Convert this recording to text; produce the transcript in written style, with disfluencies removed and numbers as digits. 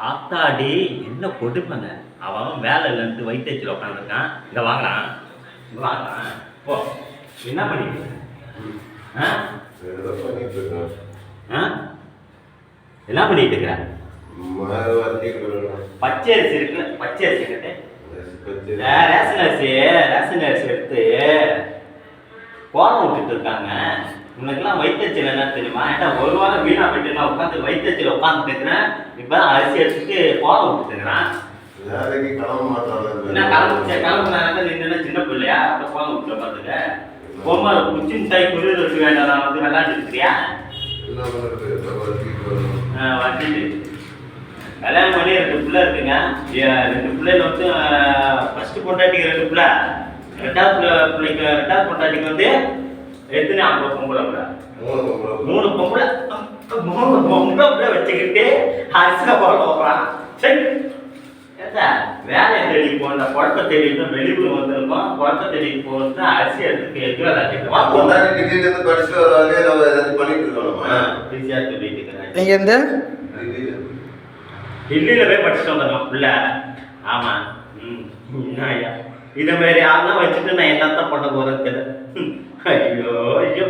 ஆத்தாடி என்ன கொடுப்பங்க. அவன் வேலை இல்லைன்ட்டு வைத்தியத்தில் உட்காந்துருக்கான். இங்கே வாங்கலாம், இங்கே வாங்கலாம். போ, என்ன பண்ணிட்டு ஆ ஆ என்ன பண்ணிட்டு இருக்கிற? பச்சை அரிசி இருக்குல்ல, பச்சை அரிசி கட்டு. ரேஷன் அரிசி எடுத்து கோலம் விட்டுட்டு இருக்காங்க. உனக்குலாம் வைத்தச்சில் என்ன தெரியுமா? ஏன்டா ஒரு வாரம் வீணா போயிட்டு நான் உட்காந்து வைத்தச்சில் உட்காந்துட்டு இருக்கிறேன். இப்போ அரிசி எடுத்துட்டு கோலம் விட்டுட்டு இருக்கிறான். என்ன கிளம்புனாங்க? நின்று சின்ன பிள்ளையா? அப்புறம் கோலம் விட்டு உட்காந்துக்க. பொம்மை குச்சின் தாய் குரு வச்சு வேண்டாம் வந்து விளையாண்டு இருக்கிறியா? வச்சுட்டு கல்யாணம் பண்ணி 2 பிள்ளை இருக்குங்க. 2 பிள்ளைல வந்து ஃபர்ஸ்ட் பொண்டாட்டிக்கு 2 பிள்ளை, ரெண்டாவது பொண்டாட்டிக்கு வந்து எத்தனை ஆம்பளை பொம்பளை பிள்ளை? 3 பொம்பளை. 3 பொம்பளை பிள்ளை வச்சுக்கிட்டு அரிசியில் போட போகிறான். சரி வேலை தேடி போன குழப்ப தேடிட்டு வெளியூர் வந்திருக்கோம். குழப்ப தேடி போகிறது அரிசி எடுத்து டெல்லியில போய் படிச்சுட்டு வந்தோம் பிள்ளை. ஆமா. ஐயா இதை மாதிரி ஆள்லாம் வச்சுட்டு நான் என்னத்தான் பண்ண போறேன் தெரியல. ஐயோ ஐயோ.